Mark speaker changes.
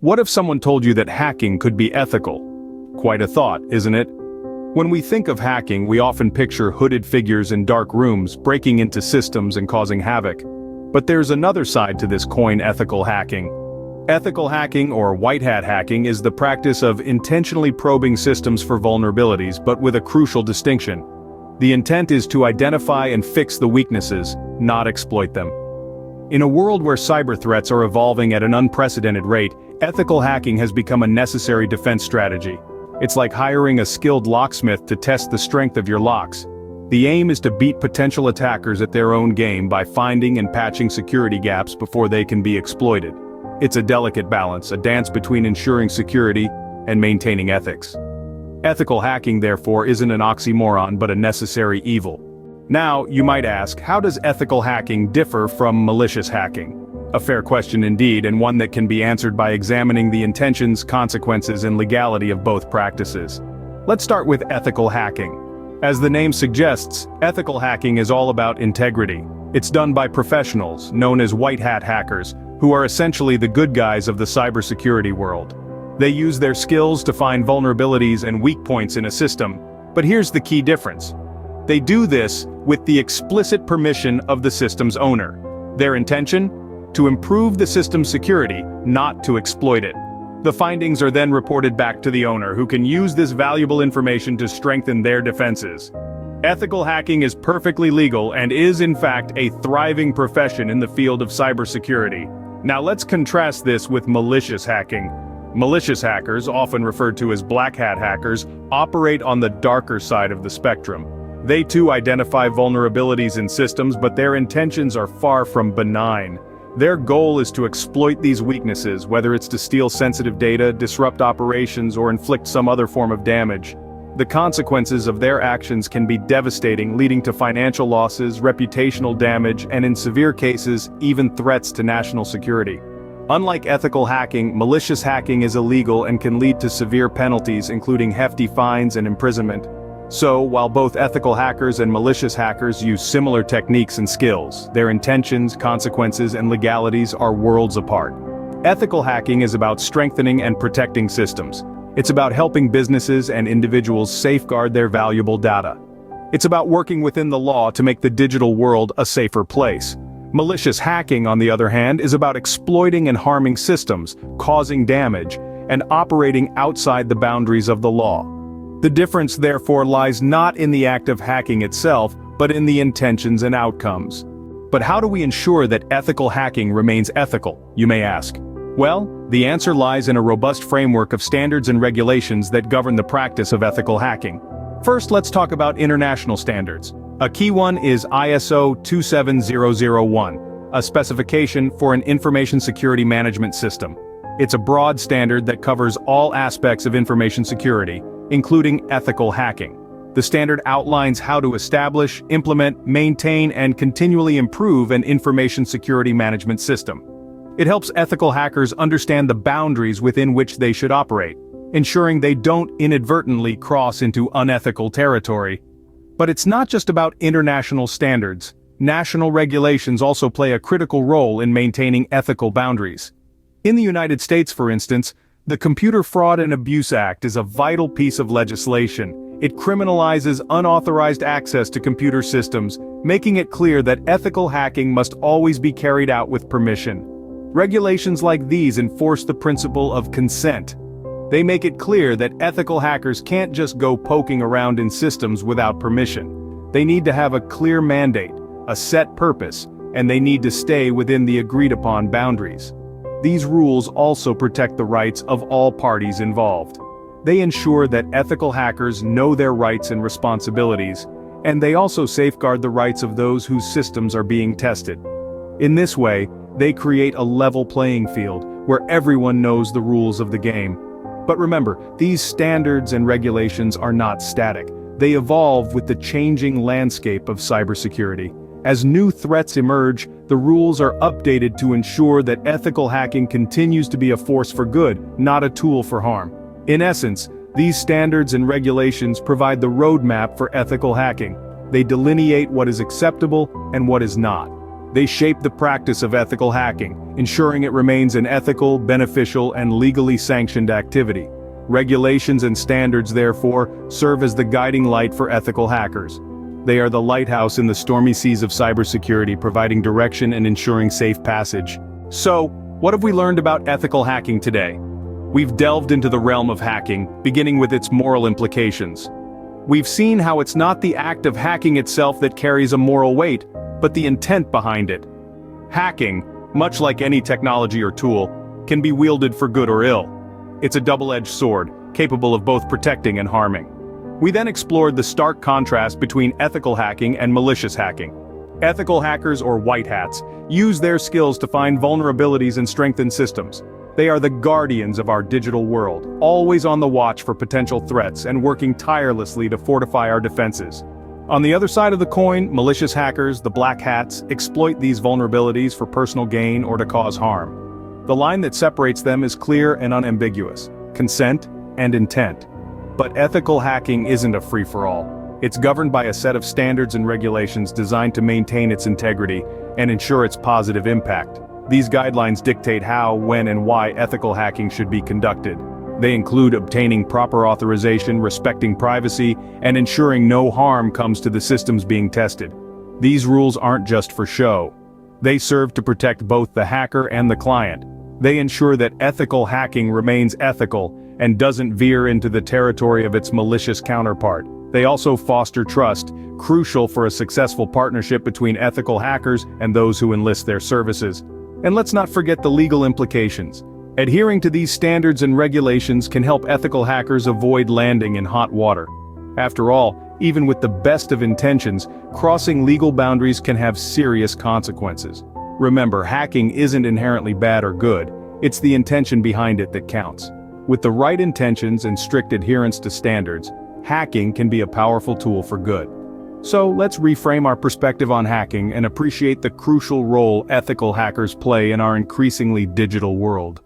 Speaker 1: What if someone told you that hacking could be ethical? Quite a thought, isn't it? When we think of hacking, we often picture hooded figures in dark rooms breaking into systems and causing havoc. But there's another side to this coin: ethical hacking. Ethical hacking, or white hat hacking, is the practice of intentionally probing systems for vulnerabilities, but with a crucial distinction. The intent is to identify and fix the weaknesses, not exploit them. In a world where cyber threats are evolving at an unprecedented rate, ethical hacking has become a necessary defense strategy. It's like hiring a skilled locksmith to test the strength of your locks. The aim is to beat potential attackers at their own game by finding and patching security gaps before they can be exploited. It's a delicate balance, a dance between ensuring security and maintaining ethics. Ethical hacking, therefore, isn't an oxymoron but a necessary evil. Now, you might ask, how does ethical hacking differ from malicious hacking? A fair question indeed, and one that can be answered by examining the intentions, consequences, and legality of both practices. Let's start with ethical hacking. As the name suggests, ethical hacking is all about integrity. It's done by professionals, known as white hat hackers, who are essentially the good guys of the cybersecurity world. They use their skills to find vulnerabilities and weak points in a system, but here's the key difference. They do this with the explicit permission of the system's owner. Their intention? To improve the system's security, not to exploit it. The findings are then reported back to the owner, who can use this valuable information to strengthen their defenses. Ethical hacking is perfectly legal and is, in fact, a thriving profession in the field of cybersecurity. Now let's contrast this with malicious hacking. Malicious hackers, often referred to as black hat hackers, operate on the darker side of the spectrum. They too identify vulnerabilities in systems, but their intentions are far from benign. Their goal is to exploit these weaknesses, whether it's to steal sensitive data, disrupt operations, or inflict some other form of damage. The consequences of their actions can be devastating, leading to financial losses, reputational damage, and in severe cases, even threats to national security. Unlike ethical hacking, malicious hacking is illegal and can lead to severe penalties, including hefty fines and imprisonment. So, while both ethical hackers and malicious hackers use similar techniques and skills, their intentions, consequences, and legalities are worlds apart. Ethical hacking is about strengthening and protecting systems. It's about helping businesses and individuals safeguard their valuable data. It's about working within the law to make the digital world a safer place. Malicious hacking, on the other hand, is about exploiting and harming systems, causing damage, and operating outside the boundaries of the law. The difference, therefore, lies not in the act of hacking itself, but in the intentions and outcomes. But how do we ensure that ethical hacking remains ethical, you may ask? Well, the answer lies in a robust framework of standards and regulations that govern the practice of ethical hacking. First, let's talk about international standards. A key one is ISO 27001, a specification for an information security management system. It's a broad standard that covers all aspects of information security, including ethical hacking. The standard outlines how to establish, implement, maintain, and continually improve an information security management system. It helps ethical hackers understand the boundaries within which they should operate, ensuring they don't inadvertently cross into unethical territory. But it's not just about international standards. National regulations also play a critical role in maintaining ethical boundaries. In the United States, for instance, the Computer Fraud and Abuse Act is a vital piece of legislation. It criminalizes unauthorized access to computer systems, making it clear that ethical hacking must always be carried out with permission. Regulations like these enforce the principle of consent. They make it clear that ethical hackers can't just go poking around in systems without permission. They need to have a clear mandate, a set purpose, and they need to stay within the agreed-upon boundaries. These rules also protect the rights of all parties involved. They ensure that ethical hackers know their rights and responsibilities, and they also safeguard the rights of those whose systems are being tested. In this way, they create a level playing field, where everyone knows the rules of the game. But remember, these standards and regulations are not static. They evolve with the changing landscape of cybersecurity. As new threats emerge, the rules are updated to ensure that ethical hacking continues to be a force for good, not a tool for harm. In essence, these standards and regulations provide the roadmap for ethical hacking. They delineate what is acceptable and what is not. They shape the practice of ethical hacking, ensuring it remains an ethical, beneficial, and legally sanctioned activity. Regulations and standards, therefore, serve as the guiding light for ethical hackers. They are the lighthouse in the stormy seas of cybersecurity, providing direction and ensuring safe passage. So, what have we learned about ethical hacking today? We've delved into the realm of hacking, beginning with its moral implications. We've seen how it's not the act of hacking itself that carries a moral weight, but the intent behind it. Hacking, much like any technology or tool, can be wielded for good or ill. It's a double-edged sword, capable of both protecting and harming. We then explored the stark contrast between ethical hacking and malicious hacking. Ethical hackers, or white hats, use their skills to find vulnerabilities and strengthen systems. They are the guardians of our digital world, always on the watch for potential threats and working tirelessly to fortify our defenses. On the other side of the coin, malicious hackers, the black hats, exploit these vulnerabilities for personal gain or to cause harm. The line that separates them is clear and unambiguous: consent and intent. But ethical hacking isn't a free-for-all. It's governed by a set of standards and regulations designed to maintain its integrity and ensure its positive impact. These guidelines dictate how, when, and why ethical hacking should be conducted. They include obtaining proper authorization, respecting privacy, and ensuring no harm comes to the systems being tested. These rules aren't just for show. They serve to protect both the hacker and the client. They ensure that ethical hacking remains ethical and doesn't veer into the territory of its malicious counterpart. They also foster trust, crucial for a successful partnership between ethical hackers and those who enlist their services. And let's not forget the legal implications. Adhering to these standards and regulations can help ethical hackers avoid landing in hot water. After all, even with the best of intentions, crossing legal boundaries can have serious consequences. Remember, hacking isn't inherently bad or good, it's the intention behind it that counts. With the right intentions and strict adherence to standards, hacking can be a powerful tool for good. So let's reframe our perspective on hacking and appreciate the crucial role ethical hackers play in our increasingly digital world.